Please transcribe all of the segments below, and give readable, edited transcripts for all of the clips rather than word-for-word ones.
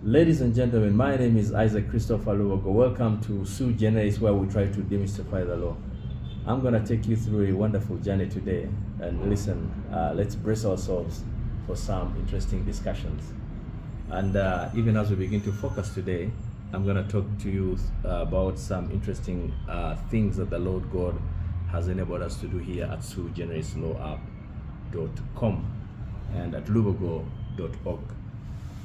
Ladies and gentlemen, my name is Isaac Christopher Lubogo. Welcome to Sui Generis, where we try to demystify the law. I'm going to take you through a wonderful journey today. And listen, let's brace ourselves for some interesting discussions. And even as we begin to focus today, I'm going to talk to you about some interesting things that the Lord God has enabled us to do here at suigenerislawup.com and at lubogo.org.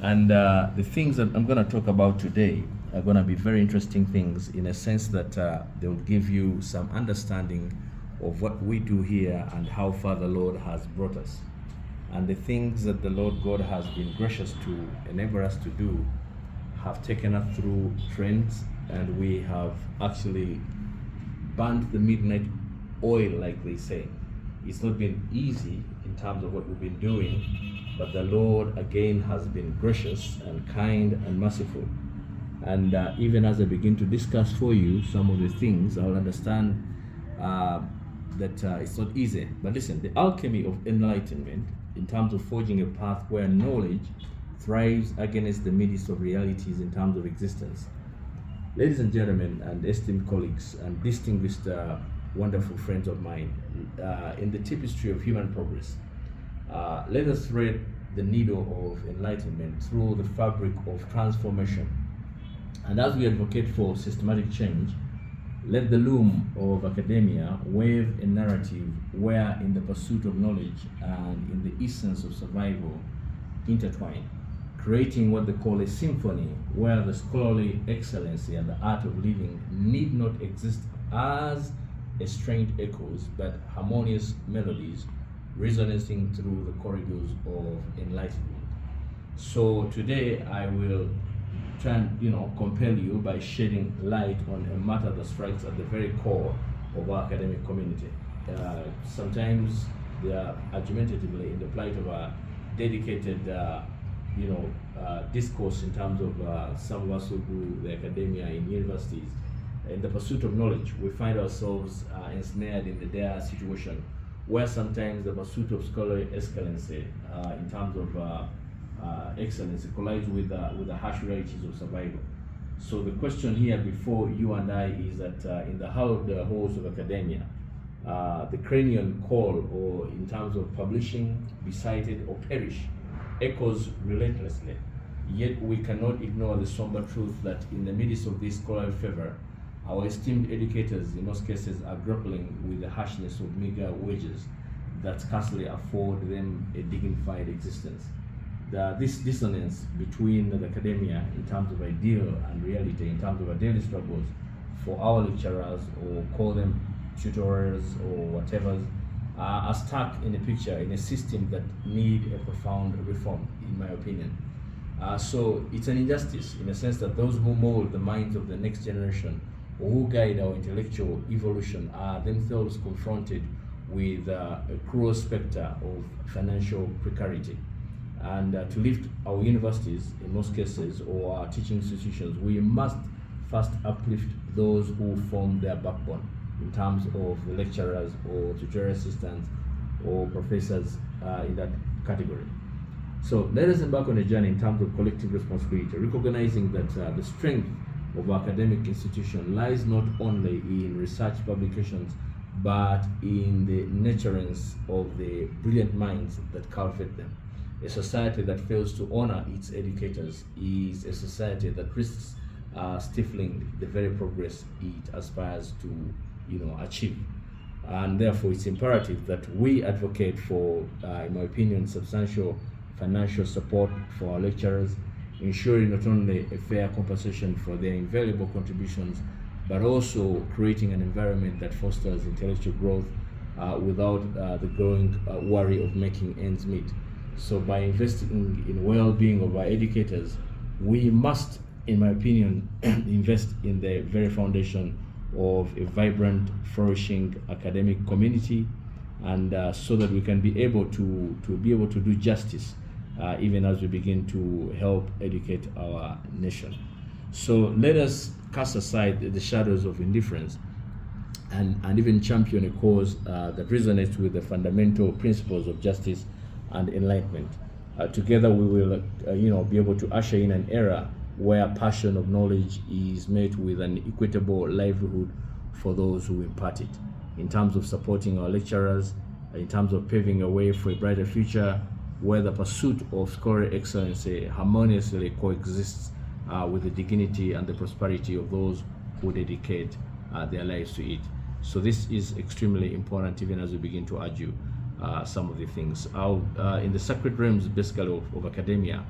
And the things that I'm going to talk about today are going to be very interesting things in a sense that they will give you some understanding of what we do here and how far the Lord has brought us. And the things that the Lord God has been gracious to enable us to do have taken us through trends, and we have actually burnt the midnight oil, like they say. It's not been easy in terms of what we've been doing, but the Lord again has been gracious and kind and merciful. And even as I begin to discuss for you some of the things, I'll understand that it's not easy. But listen, the alchemy of enlightenment, in terms of forging a path where knowledge thrives against the midst of realities in terms of existence. Ladies and gentlemen, and esteemed colleagues, and distinguished wonderful friends of mine, in the tapestry of human progress, let us thread the needle of enlightenment through the fabric of transformation. And as we advocate for systematic change, let the loom of academia wave a narrative where in the pursuit of knowledge and in the essence of survival intertwine, creating what they call a symphony where the scholarly excellency and the art of living need not exist as estranged echoes, but harmonious melodies resonating through the corridors of enlightenment. So today I will try and compel you by shedding light on a matter that strikes at the very core of our academic community. Sometimes they are argumentatively in the plight of a dedicated discourse in terms of some of us who do the academia in universities. In the pursuit of knowledge, we find ourselves ensnared in the dire situation where sometimes the pursuit of scholarly excellency in terms of excellence collides with the harsh realities of survival. So the question here before you and I is that in the hallowed halls of academia, the cranial call, or in terms of publishing, be cited or perish, echoes relentlessly. Yet we cannot ignore the somber truth that in the midst of this scholarly fervor, our esteemed educators in most cases are grappling with the harshness of meager wages that scarcely afford them a dignified existence. This dissonance between the academia in terms of ideal and reality, in terms of our daily struggles for our lecturers, or call them tutors or whatever, are stuck in a picture, in a system that need a profound reform, in my opinion. So it's an injustice in the sense that those who mold the minds of the next generation, or who guide our intellectual evolution, are themselves confronted with a cruel specter of financial precarity. And to lift our universities, in most cases, or our teaching institutions, we must first uplift those who form their backbone in terms of the lecturers or tutorial assistants or professors in that category. So let us embark on a journey in terms of collective responsibility, recognizing that the strength of our academic institution lies not only in research publications, but in the nurturance of the brilliant minds that cultivate them. A society that fails to honor its educators is a society that risks stifling the very progress it aspires to achieve. And therefore it's imperative that we advocate for, in my opinion, substantial financial support for our lecturers, ensuring not only a fair compensation for their invaluable contributions, but also creating an environment that fosters intellectual growth without the growing worry of making ends meet. So by investing in well-being of our educators, we must, in my opinion, invest in the very foundation of a vibrant, flourishing academic community, and so that we can be able to do justice even as we begin to help educate our nation. So let us cast aside the shadows of indifference and even champion a cause that resonates with the fundamental principles of justice and enlightenment. Together we will, be able to usher in an era where passion of knowledge is met with an equitable livelihood for those who impart it. In terms of supporting our lecturers, in terms of paving a way for a brighter future, where the pursuit of scholarly excellence harmoniously coexists with the dignity and the prosperity of those who dedicate their lives to it. So this is extremely important, even as we begin to argue some of the things. In the sacred realms, basically, of academia,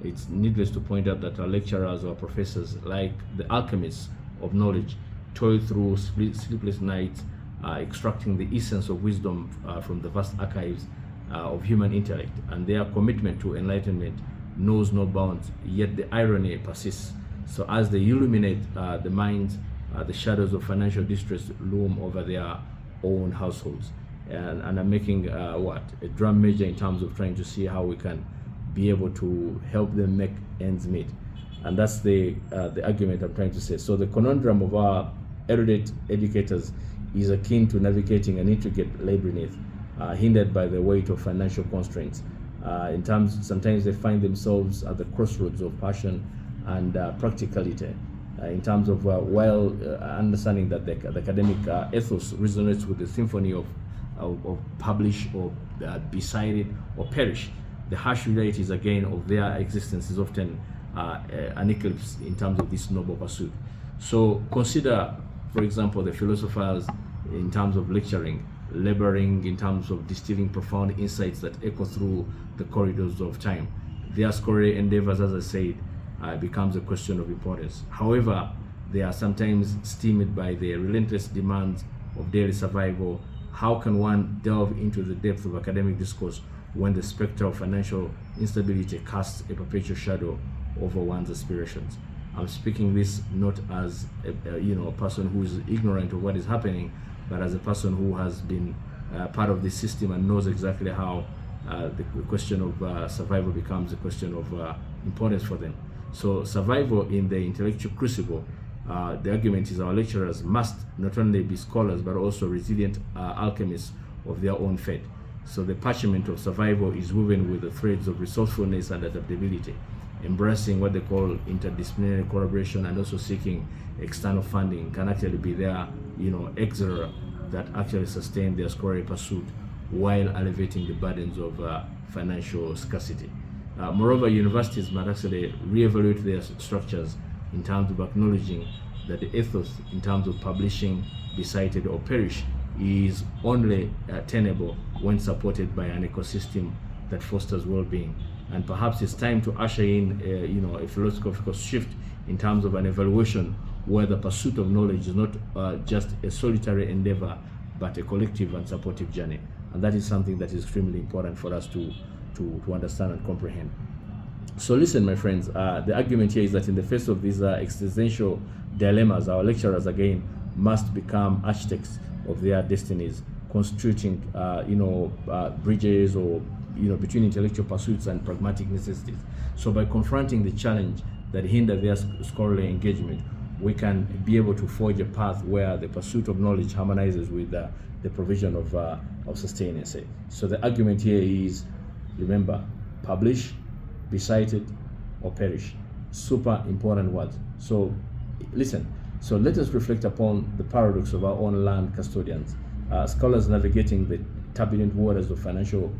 it's needless to point out that our lecturers or professors, like the alchemists of knowledge, toil through sleepless nights, extracting the essence of wisdom from the vast archives of human intellect, and their commitment to enlightenment knows no bounds, yet the irony persists. So as they illuminate the minds, the shadows of financial distress loom over their own households. And I'm making a drum major in terms of trying to see how we can be able to help them make ends meet. And that's the argument I'm trying to say. So the conundrum of our erudite educators is akin to navigating an intricate labyrinth, hindered by the weight of financial constraints. Sometimes they find themselves at the crossroads of passion and practicality. In terms of while understanding that the academic ethos resonates with the symphony of publish or be cited or perish, the harsh realities again of their existence is often an eclipse in terms of this noble pursuit. So consider, for example, the philosophers in terms of lecturing, laboring in terms of distilling profound insights that echo through the corridors of time. Their scholarly endeavors, as I said, becomes a question of importance. However, they are sometimes stymied by the relentless demands of daily survival. How can one delve into the depth of academic discourse when the specter of financial instability casts a perpetual shadow over one's aspirations? I'm speaking this not as a person who is ignorant of what is happening, but as a person who has been part of this system and knows exactly how the question of survival becomes a question of importance for them. So survival in the intellectual crucible, the argument is our lecturers must not only be scholars but also resilient alchemists of their own fate. So the parchment of survival is woven with the threads of resourcefulness and adaptability, embracing what they call interdisciplinary collaboration and also seeking external funding can actually be their exeter that actually sustain their scholarly pursuit while alleviating the burdens of financial scarcity. Moreover, universities must actually reevaluate their structures in terms of acknowledging that the ethos in terms of publishing, be cited or perish, is only tenable when supported by an ecosystem that fosters well-being. And perhaps it's time to usher in a philosophical shift in terms of an evaluation where the pursuit of knowledge is not just a solitary endeavor, but a collective and supportive journey. And that is something that is extremely important for us to understand and comprehend. So listen, my friends, the argument here is that in the face of these existential dilemmas, our lecturers again must become architects of their destinies, constituting bridges or between intellectual pursuits and pragmatic necessities. So by confronting the challenge that hinder their scholarly engagement, we can be able to forge a path where the pursuit of knowledge harmonizes with the provision of sustenance. So the argument here is, remember, publish, be cited, or perish. Super important words. So listen, so let us reflect upon the paradox of our own land custodians, scholars navigating the turbulent waters of financial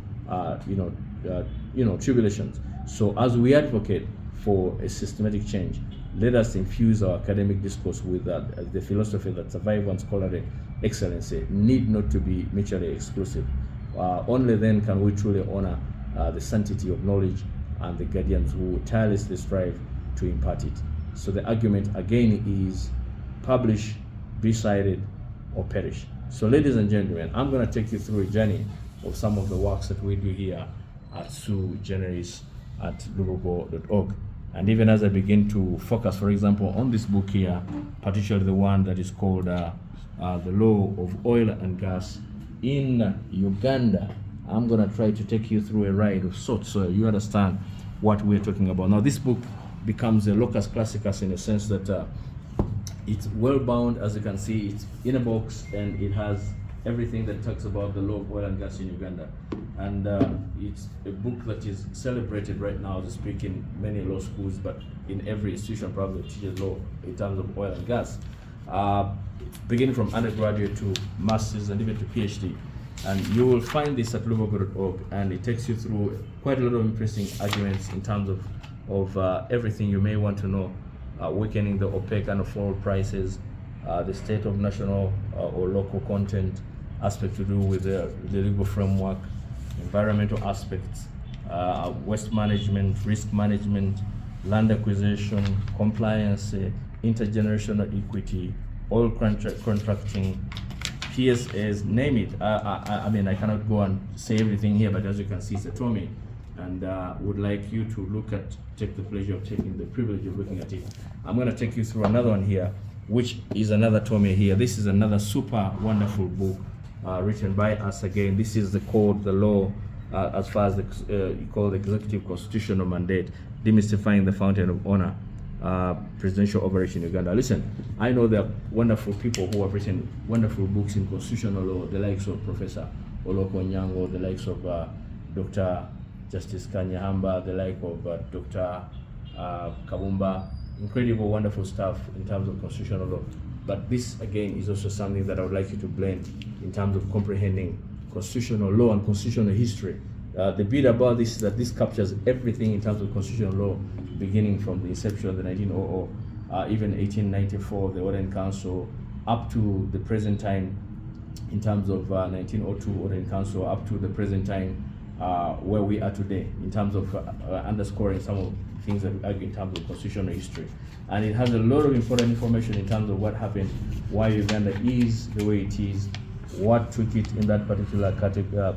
tribulations. So as we advocate for a systematic change, let us infuse our academic discourse with the philosophy that survival and scholarly excellence need not to be mutually exclusive. Only then can we truly honor the sanctity of knowledge and the guardians who tirelessly strive to impart it. So the argument again is publish, be cited, or perish. So ladies and gentlemen, I'm going to take you through a journey of some of the works that we do here at Sui Generis at lubogo.org. And even as I begin to focus, for example, on this book here, particularly the one that is called The Law of Oil and Gas in Uganda, I'm going to try to take you through a ride of sorts so you understand what we're talking about. Now, this book becomes a locus classicus in a sense that it's well bound, as you can see. It's in a box and it has everything that talks about the law of oil and gas in Uganda. And it's a book that is celebrated right now to speak in many law schools, but in every institution probably teaches law in terms of oil and gas, beginning from undergraduate to master's and even to PhD. And you will find this at lubogo.org, and it takes you through quite a lot of interesting arguments in terms of everything you may want to know, weakening the opaque and affordable prices, the state of national or local content, aspect to do with the legal framework, environmental aspects, waste management, risk management, land acquisition, compliance, intergenerational equity, oil contracting, PSAs, name it. I mean, I cannot go and say everything here, but as you can see, it's a tome, and would like you to take the pleasure of taking the privilege of looking at it. I'm going to take you through another one here, which is another tome here. This is another super wonderful book written by us again. This is the code, the law, as far as you call the executive constitutional mandate, demystifying the fountain of honor, presidential operation in Uganda. Listen, I know there are wonderful people who have written wonderful books in constitutional law, the likes of Professor Oloko Nyango, the likes of Dr. Justice Kanyahamba, the like of Dr. Kabumba. Incredible, wonderful stuff in terms of constitutional law. But this, again, is also something that I would like you to blend in terms of comprehending constitutional law and constitutional history. The bit about this is that this captures everything in terms of constitutional law, beginning from the inception of the 1900, even 1894, the Order in Council, up to the present time, in terms of 1902 Order in Council, up to the present time, where we are today, in terms of underscoring some of the things that we argue in terms of constitutional history. And it has a lot of important information in terms of what happened, why Uganda is the way it is, what took it in that particular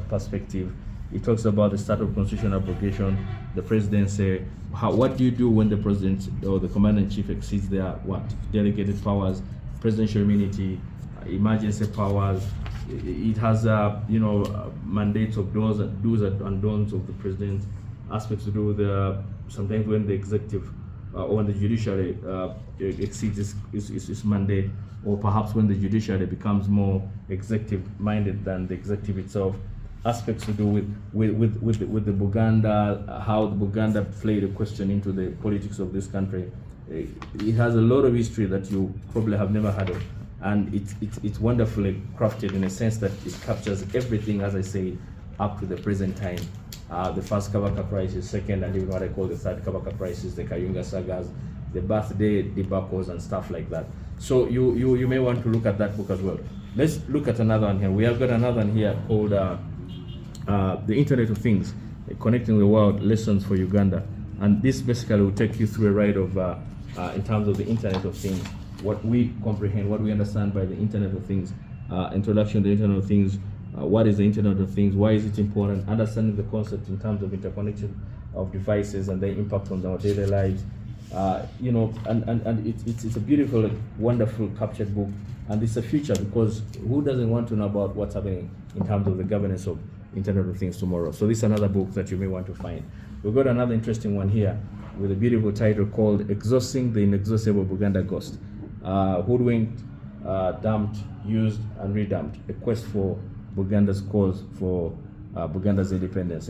perspective. It talks about the start of constitutional abrogation, the presidency, what do you do when the president or the commander-in-chief exceeds their delegated powers, presidential immunity, emergency powers. It has mandates of do's and don'ts of the president, aspects to do with sometimes when the executive or when the judiciary exceeds its mandate, or perhaps when the judiciary becomes more executive-minded than the executive itself. Aspects to do with the Buganda, how the Buganda played a question into the politics of this country. It has a lot of history that you probably have never heard of, and it's wonderfully crafted in a sense that it captures everything, as I say, up to the present time. The first Kabaka crisis, second, and even what I call the third Kabaka crisis, the Kayunga sagas, the birthday debacles and stuff like that. So you may want to look at that book as well. Let's look at another one here. We have got another one here called The Internet of Things, Connecting the World, Lessons for Uganda. And this basically will take you through a ride of, in terms of the Internet of Things, what we comprehend, what we understand by the Internet of Things, introduction to the Internet of Things, what is the Internet of Things, why is it important, understanding the concept in terms of interconnection of devices and their impact on our daily lives. And it's a beautiful, wonderful captured book, and it's a future, because who doesn't want to know about what's happening in terms of the governance of Internet of Things tomorrow? So this is another book that you may want to find. We've got another interesting one here with a beautiful title called Exhausting the Inexhaustible Buganda Ghost. Hoodwinked, dumped, used, and redumped. A quest for Buganda's cause for Buganda's independence.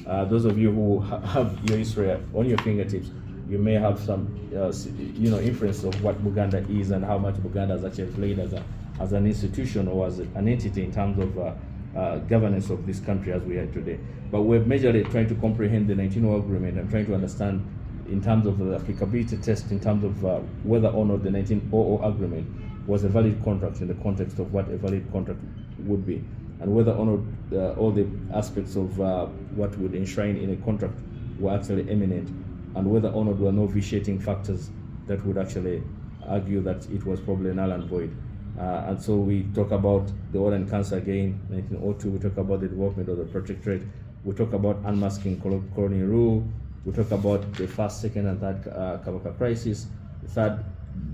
Those of you who have your history on your fingertips, you may have some, inference of what Buganda is and how much Buganda has actually played as an institution or as an entity in terms of governance of this country as we are today. But we're majorly trying to comprehend the 1900 agreement and trying to understand in terms of the applicability test, in terms of whether or not the 1900 agreement was a valid contract in the context of what a valid contract would be, and whether or not all the aspects of what would enshrine in a contract were actually eminent, and whether or not there were no vitiating factors that would actually argue that it was probably null and void. And so we talk about the Order in Council again, 1902, we talk about the development of the protectorate, we talk about unmasking colonial rule, we talk about the first, second, and third Kabaka crisis, the third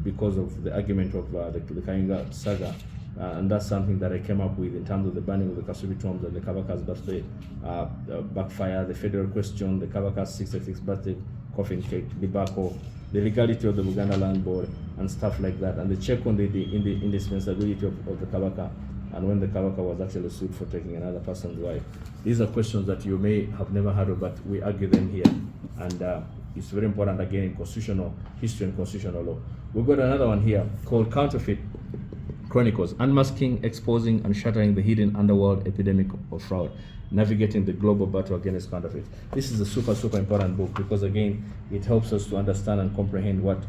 because of the argument of the Kayunga saga, and that's something that I came up with in terms of the banning of the Kasubi tombs and the Kabaka's birthday backfire, the federal question, the Kabaka's 66th birthday coffin cake debacle, the legality of the Buganda Land Board and stuff like that, and the check on the indispensability of the Kabaka and when the Kabaka was actually sued for taking another person's wife. These are questions that you may have never heard of, but we argue them here. And it's very important, again, in constitutional history and constitutional law. We've got another one here called Counterfeit Chronicles, Unmasking, Exposing, and Shattering the Hidden Underworld Epidemic of Fraud, Navigating the Global Battle Against Counterfeit. This is a super important book because, again, it helps us to understand and comprehend what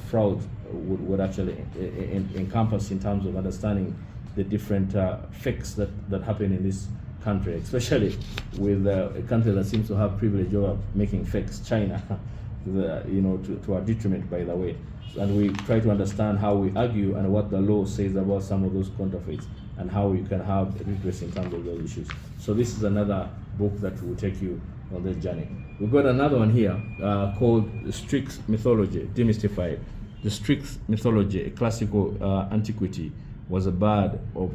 fraud would actually encompass in terms of understanding the different fakes that happen in this country, especially with a country that seems to have privilege over making fakes, China, to our detriment, by the way. And we try to understand how we argue and what the law says about some of those counterfeits and how you can have redress in terms of those issues. So this is another book that will take you on this journey. We've got another one here called STS Mythology, Demystified. The STS Mythology, a classical antiquity, was a bird of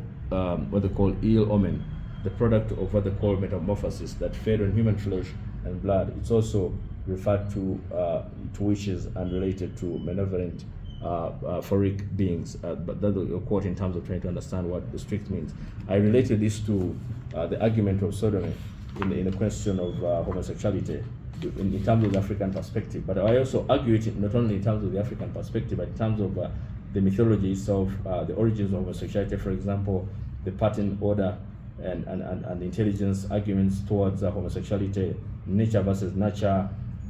what they call ill omen, the product of what they call metamorphosis that fed on human flesh and blood. It's also referred to witches and related to malevolent phoric beings, but that's a quote in terms of trying to understand what the strict means. I related this to the argument of sodomy in the question of homosexuality in terms of the African perspective. But I also argue it not only in terms of the African perspective, but in terms of the mythology itself, the origins of homosexuality, for example, the pattern, order, and intelligence arguments towards homosexuality, nature versus nurture,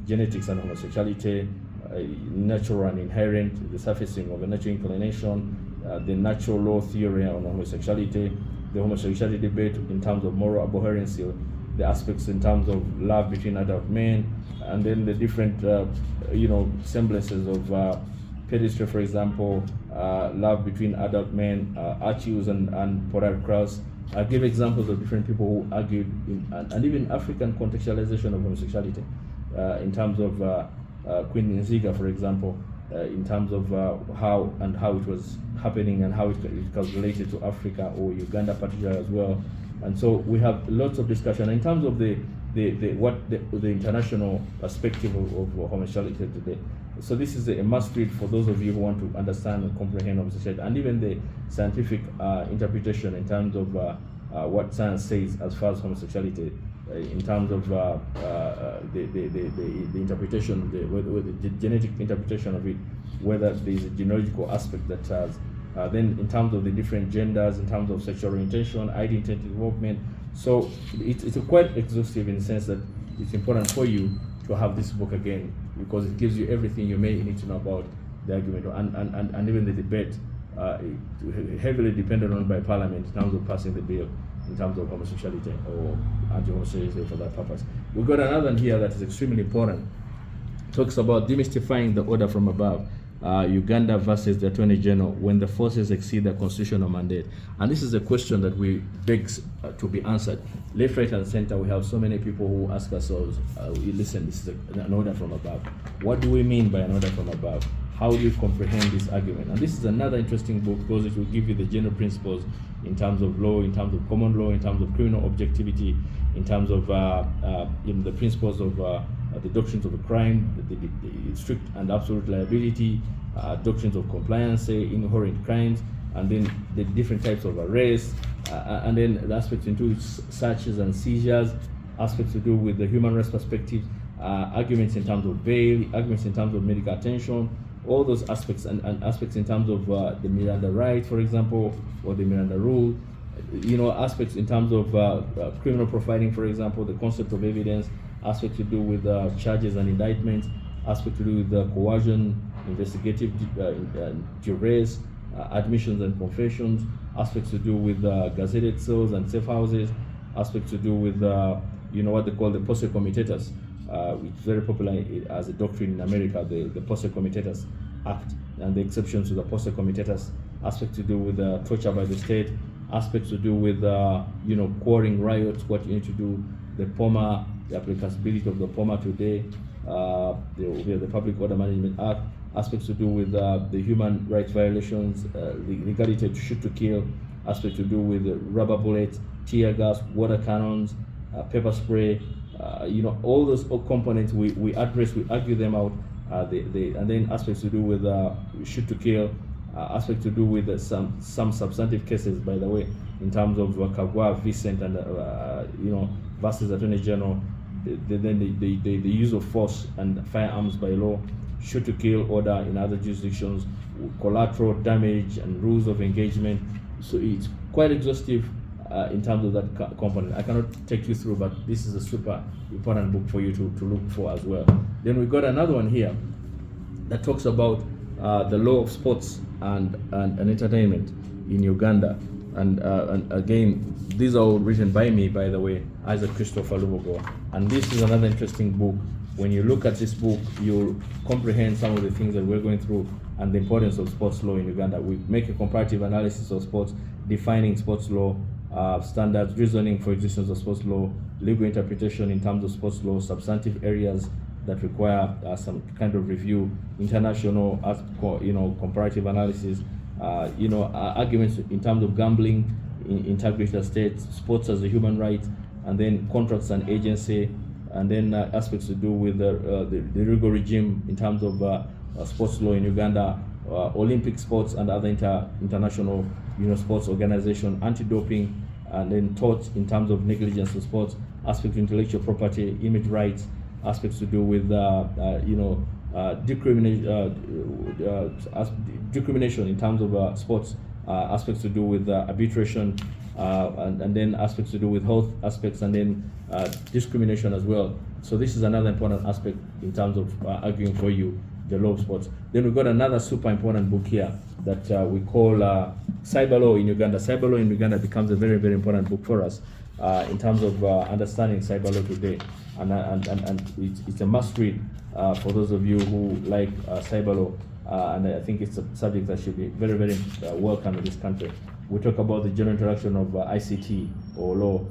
genetics and homosexuality, natural and inherent, the surfacing of a natural inclination, the natural law theory on homosexuality, the homosexuality debate in terms of moral abhorrency, the aspects in terms of love between adult men, and then the different semblances of pedestry, for example, love between adult men, Archius and Polar Cross. I'll give examples of different people who argued and even African contextualization of homosexuality in terms of Queen Nziga, for example, in terms of how it was happening and how it was related to Africa or Uganda particularly as well. And so we have lots of discussion in terms of the international perspective of homosexuality today. So this is a must read for those of you who want to understand and comprehend homosexuality, and even the scientific interpretation in terms of what science says as far as homosexuality, in terms of the interpretation, the genetic interpretation of it, whether there is a genealogical aspect that has, then in terms of the different genders, in terms of sexual orientation, identity development. So it's quite exhaustive in the sense that it's important for you to have this book again, because it gives you everything you may need to know about the argument and even the debate, heavily dependent on by Parliament in terms of passing the bill in terms of homosexuality or anti-homosexuality for that purpose. We've got another one here that is extremely important. It talks about demystifying the order from above. Uganda versus the Attorney General when the forces exceed their constitutional mandate. And this is a question that we begs to be answered. Left, right, and center, we have so many people who ask ourselves, listen, this is an order from above. What do we mean by an order from above? How do you comprehend this argument? And this is another interesting book because it will give you the general principles in terms of law, in terms of common law, in terms of criminal objectivity, in terms of the principles of the doctrines of a crime, the strict and absolute liability, doctrines of compliance, inherent crimes, and then the different types of arrests, and then the aspects into searches and seizures, aspects to do with the human rights perspective, arguments in terms of bail, arguments in terms of medical attention, all those aspects, and aspects in terms of the Miranda right, for example, or the Miranda rule, aspects in terms of criminal profiling, for example, the concept of evidence, aspects to do with charges and indictments, aspects to do with coercion, investigative duress, admissions and confessions, aspects to do with gazetted cells and safe houses, aspects to do with what they call the posse comitatus, which is very popular as a doctrine in America, the posse comitatus act and the exceptions to the posse comitatus, aspects to do with torture by the state, aspects to do with quarrying riots, what you need to do, the POMA, the applicability of the POMA today, the Public Order Management Act, aspects to do with the human rights violations, the legality to shoot to kill, aspects to do with rubber bullets, tear gas, water cannons, pepper spray, all those components we address, we argue them out, and then aspects to do with shoot to kill, aspect to do with some substantive cases, by the way, in terms of Kagwa, Vincent, and versus Attorney General. The use of force and firearms by law, shoot to kill order in other jurisdictions, collateral damage and rules of engagement. So it's quite exhaustive in terms of that component. I cannot take you through, but this is a super important book for you to look for as well. Then we got another one here that talks about the law of sports and entertainment in Uganda. And again, these are all written by me, by the way, Isaac Christopher Lubogo. And this is another interesting book. When you look at this book, you'll comprehend some of the things that we're going through and the importance of sports law in Uganda. We make a comparative analysis of sports, defining sports law, standards, reasoning for existence of sports law, legal interpretation in terms of sports law, substantive areas that require some kind of review, international, comparative analysis, arguments in terms of gambling, integrity of state, sports as a human right, and then contracts and agency, and then aspects to do with the legal regime in terms of sports law in Uganda, Olympic sports and other international sports organization, anti-doping, and then tort in terms of negligence in sports, aspects of intellectual property, image rights, aspects to do with discrimination in terms of sports, aspects to do with arbitration, and then aspects to do with health aspects, and then discrimination as well. So this is another important aspect in terms of arguing for you the law of sports. Then we've got another super important book here that we call Cyber Law in Uganda. Cyber Law in Uganda becomes a very, very important book for us in terms of understanding cyber law today. And it's a must read for those of you who like cyber law. And I think it's a subject that should be very, very welcome in this country. We talk about the general interaction of ICT or law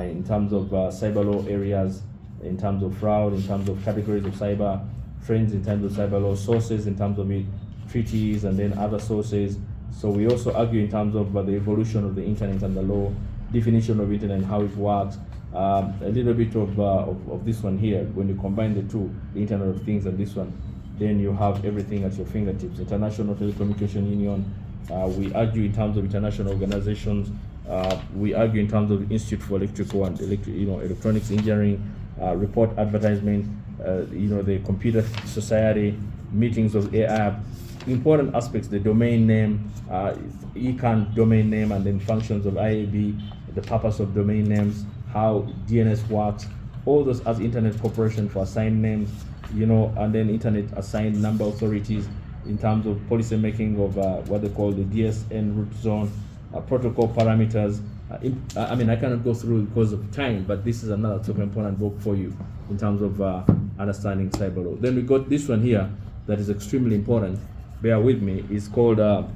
in terms of cyber law areas, in terms of fraud, in terms of categories of cyber, trends in terms of cyber law, sources in terms of it, treaties, and then other sources. So we also argue in terms of the evolution of the internet and the law, definition of internet and how it works. A little bit of this one here. When you combine the two, the Internet of Things and this one, then you have everything at your fingertips. International Telecommunication Union. We argue in terms of international organizations. We argue in terms of Institute for Electrical and Electronics Engineering, report advertisement, the Computer Society, meetings of AI, important aspects, the domain name, ECAN domain name, and then functions of IAB, the purpose of domain names, how DNS works, all those as Internet Corporation for assigned names, and then Internet assigned number authorities in terms of policy making of what they call the DSN root zone, protocol parameters. I cannot go through because of time, but this is another super important book for you in terms of understanding cyber law. Then we got this one here that is extremely important. Bear with me. It's called The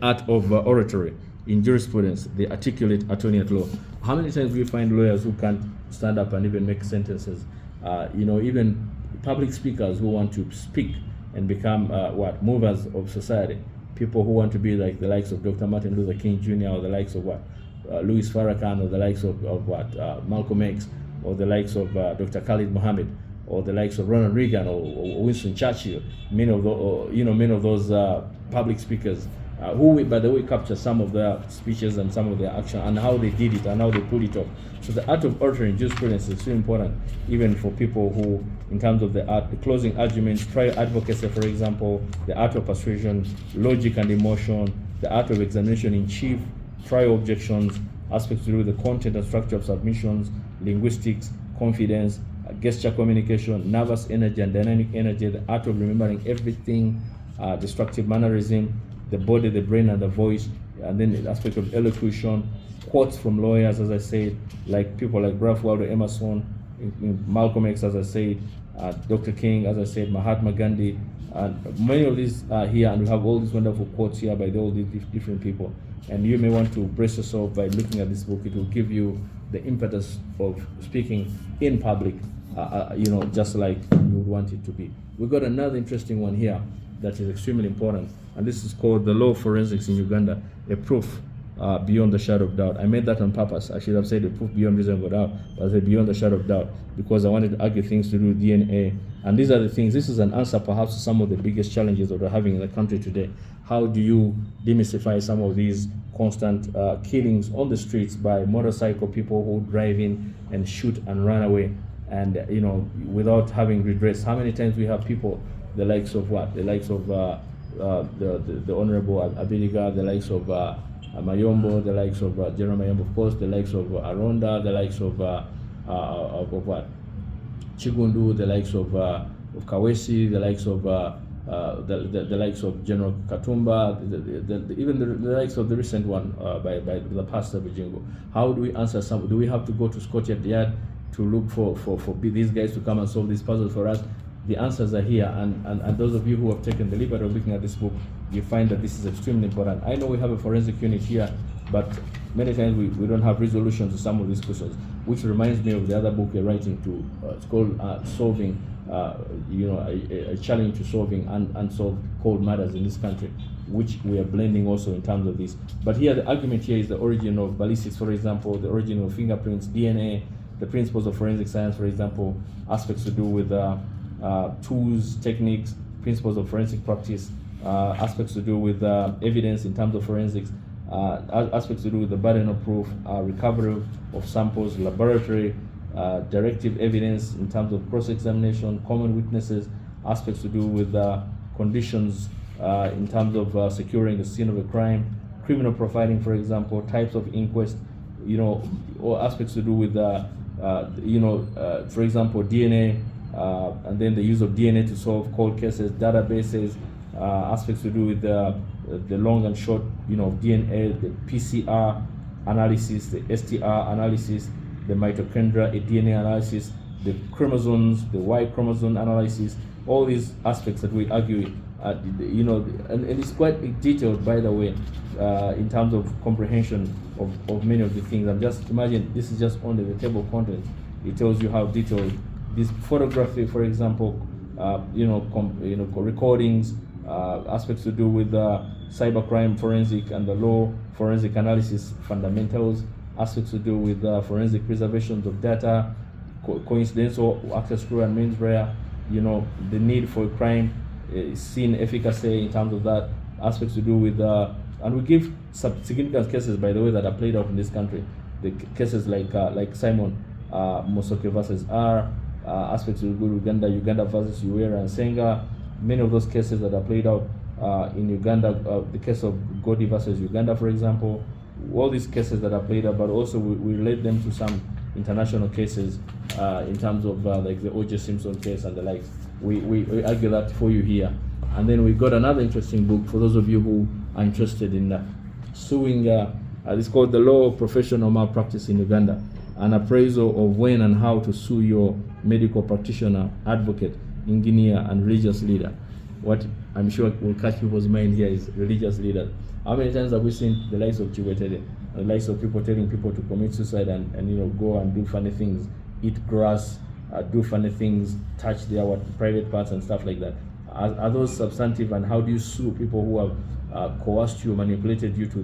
Art of Oratory in Jurisprudence, the Articulate Attorney at Law. How many times do we find lawyers who can't stand up and even make sentences? Even public speakers who want to speak and become movers of society. People who want to be like the likes of Dr. Martin Luther King Jr. or the likes of Louis Farrakhan, or the likes of Malcolm X, or the likes of Dr. Khalid Mohammed, or the likes of Ronald Reagan or Winston Churchill. Many of those public speakers who, by the way, capture some of their speeches and some of their action and how they did it and how they pulled it off. So the art of oratory in jurisprudence is so important, even for people who, in terms of the art, the closing arguments, trial advocacy, for example, the art of persuasion, logic and emotion, the art of examination in chief, trial objections, aspects to do with the content and structure of submissions, linguistics, confidence, gesture communication, nervous energy and dynamic energy, the art of remembering everything, destructive mannerism, the body, the brain, and the voice, and then the aspect of elocution, quotes from lawyers, as I said, like people like Ralph Waldo Emerson, Malcolm X, as I said, Dr. King, as I said, Mahatma Gandhi, and many of these are here, and we have all these wonderful quotes here by all these different people. And you may want to brace yourself by looking at this book. It will give you the impetus of speaking in public, just like you would want it to be. We've got another interesting one here that is extremely important, and this is called The Law of Forensics in Uganda, a proof beyond the shadow of doubt. I made that on purpose. I should have said proof beyond reasonable doubt, but I said beyond the shadow of doubt because I wanted to argue things to do with DNA. And these are the things. This is an answer perhaps to some of the biggest challenges that we're having in the country today. How do you demystify some of these constant killings on the streets by motorcycle people who drive in and shoot and run away, and without having redress? How many times we have people, the likes of the likes of the Honorable Abiliga, the likes of Mayombo, the likes of General Mayombo, of course, the likes of Aronda, the likes of what Chigundu, the likes of Kawesi, the likes of the likes of General Katumba, even the likes of the recent one by the pastor Vijingo. How do we answer some? Do we have to go to Scotland Yard to look for these guys to come and solve these puzzles for us? The answers are here, and those of you who have taken the liberty of looking at this book, you find that this is extremely important. I know we have a forensic unit here, but many times we don't have resolutions to some of these questions, which reminds me of the other book you're writing to. It's called Solving, a challenge to solving unsolved cold matters in this country, which we are blending also in terms of this. But here, the argument here is the origin of ballistics, for example, the origin of fingerprints, DNA, the principles of forensic science, for example, aspects to do with tools, techniques, principles of forensic practice, aspects to do with evidence in terms of forensics, aspects to do with the burden of proof, recovery of samples, laboratory, directive evidence in terms of cross-examination, common witnesses, aspects to do with conditions in terms of securing the scene of a crime, criminal profiling, for example, types of inquest, or aspects to do with, for example, DNA, and then the use of DNA to solve cold cases, databases, aspects to do with the long and short, DNA, the PCR analysis, the STR analysis, the mitochondria, a DNA analysis, the chromosomes, the Y chromosome analysis, all these aspects that we argue, and it's quite detailed, by the way, in terms of comprehension of many of the things. I'm just imagine this is just only the table of contents. It tells you how detailed this photography, for example, recordings, aspects to do with cybercrime forensic and the law forensic analysis fundamentals, aspects to do with forensic preservations of data, coincidental access through and mens rea, the need for a crime scene efficacy in terms of that, aspects to do with, and we give some significant cases, by the way, that are played out in this country. The cases like Simon Mosoke versus R, aspects to do with Uganda versus Uwera and Senga, many of those cases that are played out in Uganda, the case of Godi versus Uganda, for example, all these cases that are played out, but also we relate them to some international cases in terms of like the O.J. Simpson case and the likes. We argue that for you here. And then we got another interesting book for those of you who are interested in suing. It's called The Law of Professional Malpractice in Uganda, an appraisal of when and how to sue your medical practitioner, advocate, engineer, and religious leader. What I'm sure will catch people's mind here is religious leaders. How many times have we seen the likes of Chiwetere, the likes of people telling people to commit suicide and go and do funny things, eat grass, do funny things, touch their private parts and stuff like that? Are those substantive, and how do you sue people who have coerced you, manipulated you to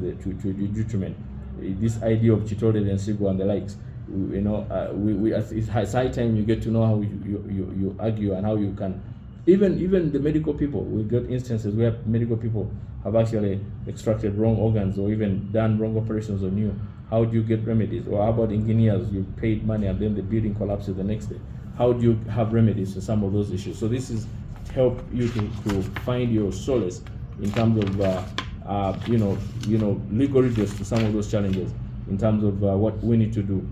detriment? This idea of Chitole and Sigo and the likes, it's high time you get to know how you argue and how you can, even the medical people. We got instances where medical people have actually extracted wrong organs or even done wrong operations on you. How do you get remedies? Or how about engineers? You paid money and then the building collapses the next day. How do you have remedies to some of those issues? So this is help you to find your solace in terms of legal redress to some of those challenges in terms of what we need to do.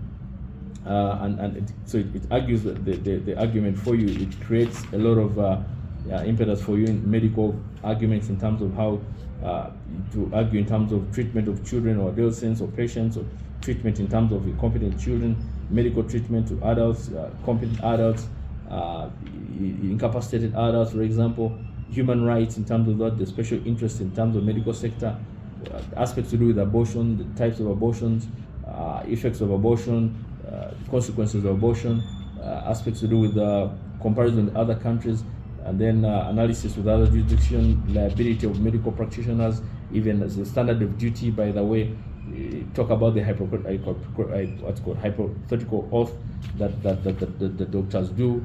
So it argues that the argument for you. It creates a lot of impetus for you in medical arguments in terms of how to argue in terms of treatment of children or adolescents or patients, or treatment in terms of incompetent children, medical treatment to adults, competent adults, incapacitated adults, for example, human rights in terms of that, the special interest in terms of medical sector, aspects to do with abortion, the types of abortions, effects of abortion, consequences of abortion, aspects to do with comparison with other countries, and then analysis with other jurisdictions, liability of medical practitioners, even as a standard of duty, by the way, talk about the hypothetical oath that the doctors do.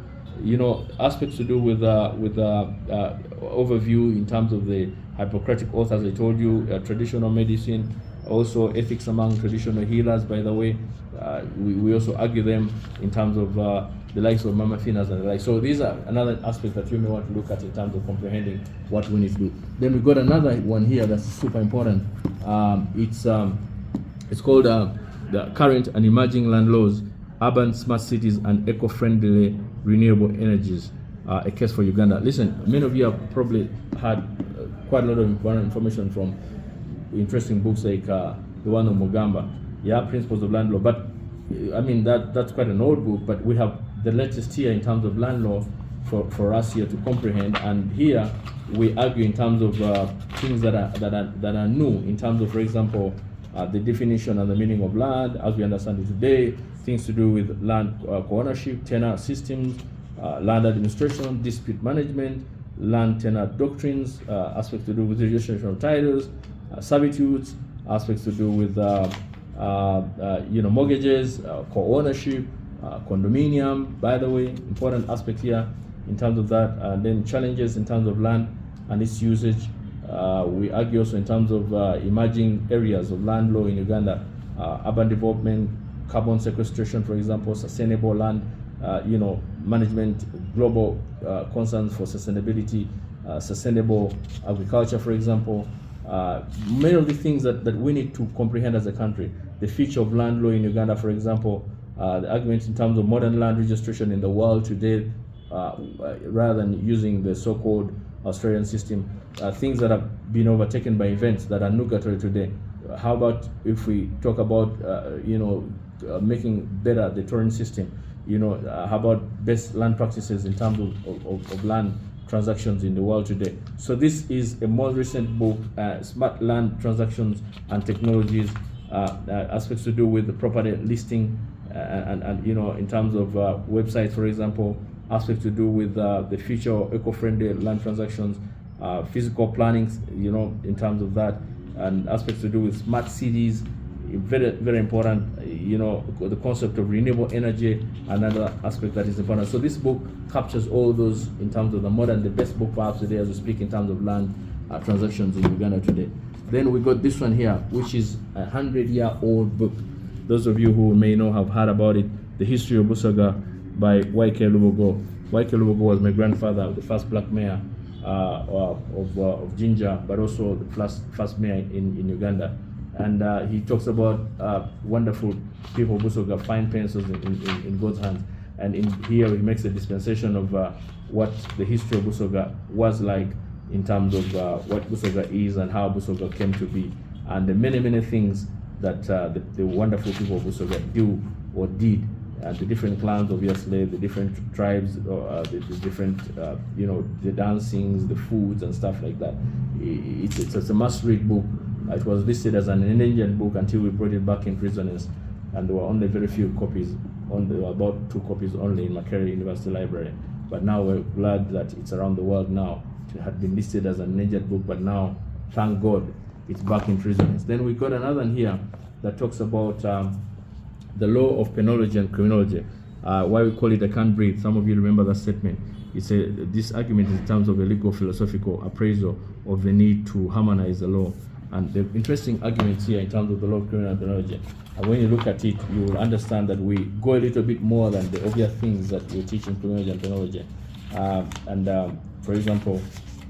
Aspects to do with overview in terms of the Hippocratic oath, as I told you, traditional medicine, also ethics among traditional healers. By the way, we also argue them in terms of the likes of Mama Finas and the like. So these are another aspect that you may want to look at in terms of comprehending what we need to do. Then we got another one here that's super important. It's called the current and emerging land laws, urban smart cities and eco-friendly renewable energies, a case for Uganda. Listen, many of you have probably had quite a lot of important information from interesting books like the one on Mugamba, Principles of Land Law. But I mean, that's quite an old book, but we have the latest here in terms of land law for us here to comprehend. And here we argue in terms of things that are new, in terms of, for example, the definition and the meaning of land as we understand it today, things to do with land co-ownership, tenure systems, land administration, dispute management, land tenure doctrines, aspects to do with registration of titles, servitudes, aspects to do with mortgages, co-ownership, condominium, by the way, important aspect here in terms of that, and then challenges in terms of land and its usage. We argue also in terms of emerging areas of land law in Uganda, urban development, carbon sequestration, for example, sustainable land, management, global concerns for sustainability, sustainable agriculture, for example. Many of the things that we need to comprehend as a country. The future of land law in Uganda, for example, the arguments in terms of modern land registration in the world today, rather than using the so-called Australian system, things that have been overtaken by events that are nugatory today. How about if we talk about making better the touring system? How about best land practices in terms of land transactions in the world today? So this is a more recent book, Smart Land Transactions and Technologies, aspects to do with the property listing, and in terms of websites, for example, aspects to do with the future of eco-friendly land transactions, physical planning, in terms of that, and aspects to do with smart cities, very, very important, the concept of renewable energy, another aspect that is important. So this book captures all those in terms of the best book perhaps today as we speak in terms of land transactions in Uganda today. Then we got this one here, which is a 100-year-old book. Those of you who may know have heard about it, The History of Busa by Y.K. Lubogo. Y.K. Lubogo was my grandfather, the first black mayor of Jinja, but also the first mayor in Uganda. And he talks about wonderful people, Busoga, fine pencils in God's hands. And in here he makes a dispensation of what the history of Busoga was like in terms of what Busoga is and how Busoga came to be, and the many, many things that the wonderful people of Busoga do or did, and the different clans, obviously, the different tribes, the different, the dancings, the foods and stuff like that. It's a must-read book. It was listed as an endangered book until we brought it back in prisoners, and there were only very few copies, about 2 copies only in Makerere University Library. But now we're glad that it's around the world now. It had been listed as an endangered book, but now, thank God, it's back in prisoners. Then we got another one here that talks about the law of Penology and Criminology. Why we call it I Can't Breathe. Some of you remember that statement. This argument is in terms of a legal philosophical appraisal of the need to harmonize the law. And the interesting arguments here in terms of the law of criminal and penology. And when you look at it, you will understand that we go a little bit more than the obvious things that we teach in criminology and penology. For example,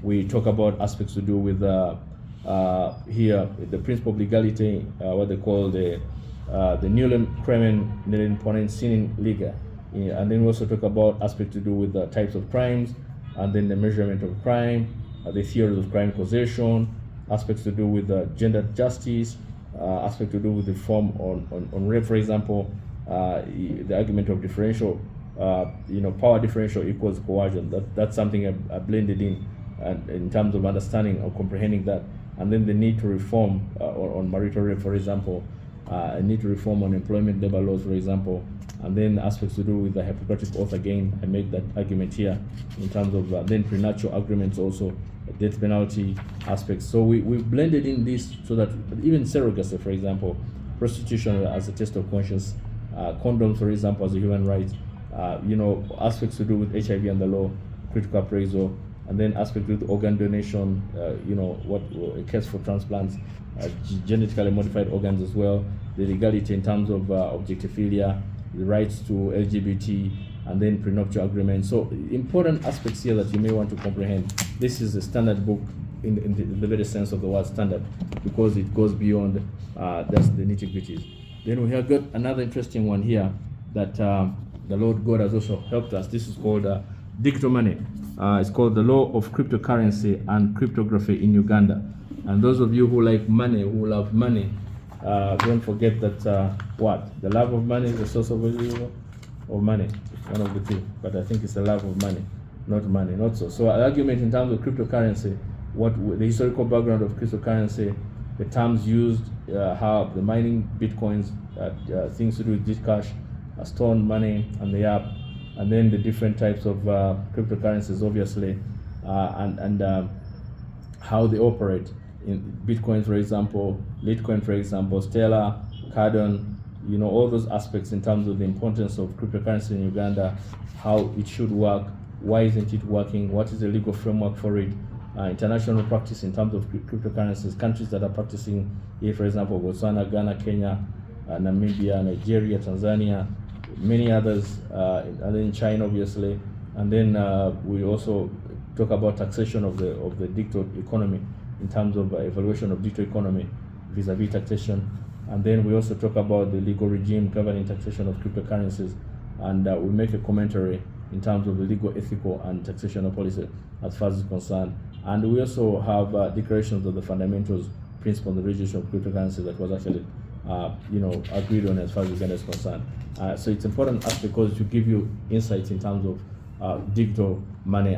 we talk about aspects to do with here the principle of legality, what they call the Nullium Crimen Nell'imponent Sine Liga. And then we also talk about aspects to do with the types of crimes, and then the measurement of crime, the theories of crime causation, aspects to do with gender justice, aspect to do with the form on rape, for example, the argument of differential, power differential equals coercion. That's something I blended in terms of understanding or comprehending that. And then the need to reform on marital rape, for example, a need to reform on employment labor laws, for example, and then aspects to do with the Hippocratic oath again. I make that argument here in terms of then prenuptial agreements also, death penalty aspects. So we blended in this so that even surrogacy, for example, prostitution as a test of conscience, condoms, for example, as a human right, aspects to do with HIV and the law, critical appraisal, and then aspects with organ donation, what a case for transplants, genetically modified organs as well, the legality in terms of objectophilia, the rights to LGBT, and then prenuptial agreement. So important aspects here that you may want to comprehend. This is a standard book in the very sense of the word standard, because it goes beyond just the nitty-gritties. Then we have got another interesting one here that the Lord God has also helped us. This is called digital money. It's called the Law of Cryptocurrency and Cryptography in Uganda. And those of you who like money, who love money, don't forget that the love of money is the source of value of money. One of the two, but I think it's the love of money, not so. So an argument in terms of cryptocurrency, what the historical background of cryptocurrency, the terms used, how the mining bitcoins, things to do with Gcash, stolen money, and the app, and then the different types of cryptocurrencies, obviously, and how they operate. In Bitcoin, for example, Litecoin, for example, Stellar, Cardano, all those aspects in terms of the importance of cryptocurrency in Uganda, how it should work, why isn't it working, what is the legal framework for it, international practice in terms of cryptocurrencies, countries that are practicing here, for example, Botswana, Ghana, Kenya, Namibia, Nigeria, Tanzania, many others, and then China, obviously. And then we also talk about taxation of the digital economy in terms of evaluation of digital economy vis-a-vis taxation. And then we also talk about the legal regime governing taxation of cryptocurrencies, and we make a commentary in terms of the legal, ethical, and taxational policy as far as it's concerned. And we also have declarations of the fundamentals, principles, and regulation of cryptocurrency that was actually, agreed on as far as Uganda is concerned. So it's important aspect because to give you insights in terms of digital money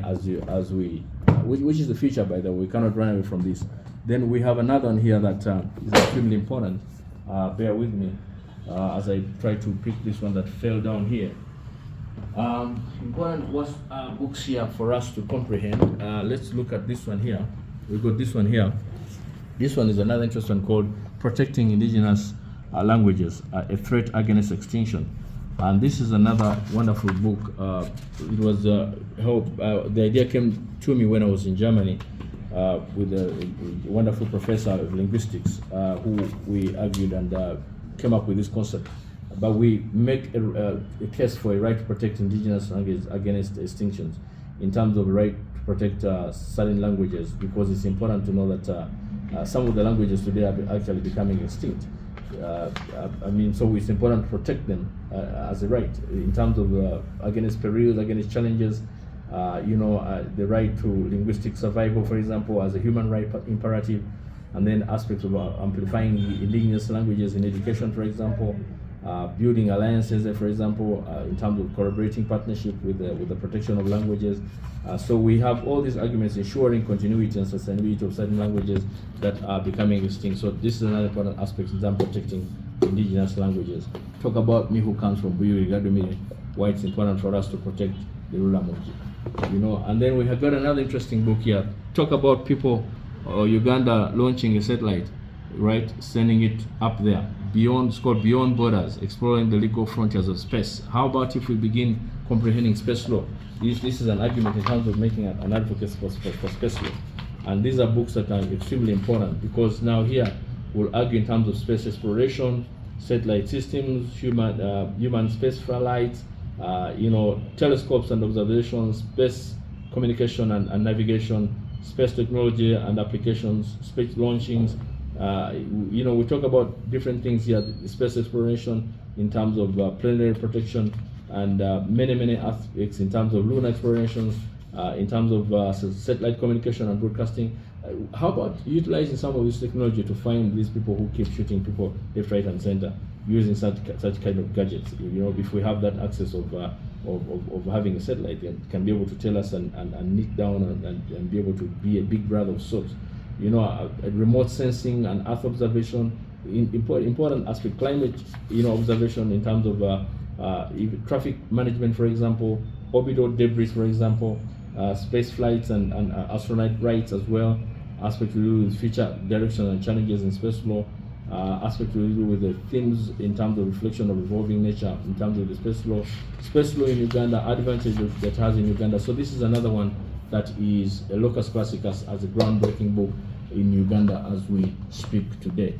which is the future, by the way. We cannot run away from this. Then we have another one here that is extremely important. Bear with me as I try to pick this one that fell down here. Important books here for us to comprehend. Let's look at this one here. We got this one here. This one is another interesting one called Protecting Indigenous Languages, a Threat Against Extinction. And this is another wonderful book. It was the idea came to me when I was in Germany with a wonderful professor of linguistics who we argued and came up with this concept. But we make a case for a right to protect indigenous languages against extinctions in terms of the right to protect certain languages, because it's important to know that some of the languages today are actually becoming extinct. So it's important to protect them as a right in terms of against perils, against challenges, the right to linguistic survival, for example, as a human right imperative, and then aspects of amplifying indigenous languages in education, for example, building alliances, for example, in terms of collaborating partnership with the protection of languages. So we have all these arguments ensuring continuity and sustainability of certain languages that are becoming extinct. So this is another important aspect in terms of protecting indigenous languages. Talk about me who comes from Buyu, Gadumire, why it's important for us to protect the Rulamoji. And then we have got another interesting book here. Talk about people, Uganda launching a satellite, right? Sending it up there. It's called Beyond Borders, Exploring the Legal Frontiers of Space. How about if we begin comprehending space law? This is an argument in terms of making an advocate for space law. And these are books that are extremely important, because now here we'll argue in terms of space exploration, satellite systems, human space flights, telescopes and observations, space communication and navigation, space technology and applications, space launchings. We talk about different things here, space exploration in terms of planetary protection, and many aspects in terms of lunar explorations, in terms of satellite communication and broadcasting. How about utilizing some of this technology to find these people who keep shooting people left, right, and center using such kind of gadgets? If we have that access of having a satellite, it can be able to tell us and nick down and be able to be a big brother of sorts. Remote sensing and Earth observation, important aspect, climate, observation in terms of traffic management, for example, orbital debris, for example, space flights and astronaut rights as well, aspect to do with future direction and challenges in space law, aspect to do with the themes in terms of reflection of evolving nature in terms of the space law in Uganda, advantages that has in Uganda. So this is another one that is a locus classicus as a groundbreaking book in Uganda as we speak today.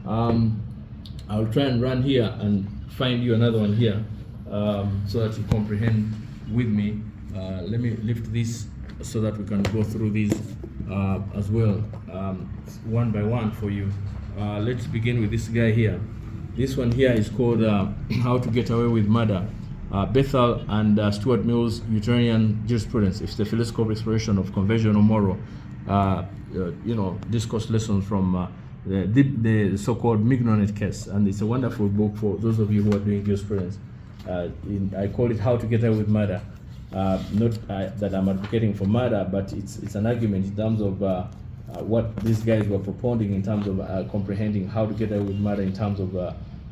I'll try and run here and find you another one here so that you comprehend with me. Let me lift this so that we can go through these as well, one by one for you. Let's begin with this guy here. This one here is called How to Get Away with Murder. Bethel and Stuart Mill's Utilitarian Jurisprudence. It's the philosophical exploration of conventional moral, discourse lessons from the so-called Mignonet case. And it's a wonderful book for those of you who are doing jurisprudence. I call it How to Get Away with Murder. Not that I'm advocating for murder, but it's an argument in terms of what these guys were propounding in terms of comprehending how to get away with murder in terms of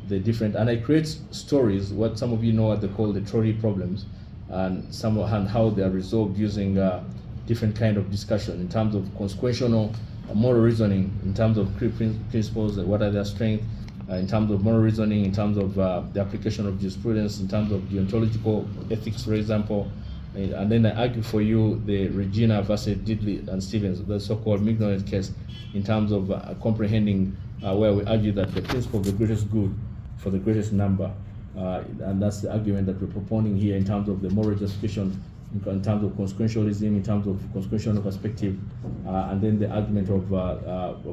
the different, and I create stories, what some of you know what they call the trolley problems, and how they are resolved using different kind of discussion in terms of consequential moral reasoning, in terms of principles, what are their strengths, in terms of moral reasoning, in terms of the application of jurisprudence, in terms of deontological ethics, for example. And then I argue for you the Regina versus Diddley and Stevens, the so-called Mignonet case, in terms of comprehending where we argue that the principle of the greatest good for the greatest number, and that's the argument that we're propounding here in terms of the moral justification, in terms of consequentialism, in terms of consequential perspective, and then the argument of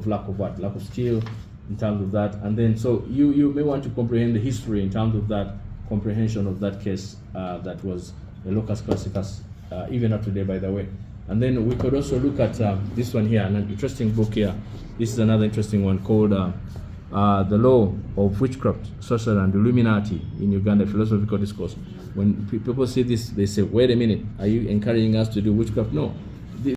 lack of what? Lack of skill, in terms of that. And then so you may want to comprehend the history in terms of that comprehension of that case that was a locus classicus, even up to today, by the way. And then we could also look at this one here, an interesting book here. This is another interesting one called The Law of Witchcraft, Sorcery and Illuminati in Uganda, Philosophical Discourse. When people see this, they say, wait a minute, are you encouraging us to do witchcraft? No.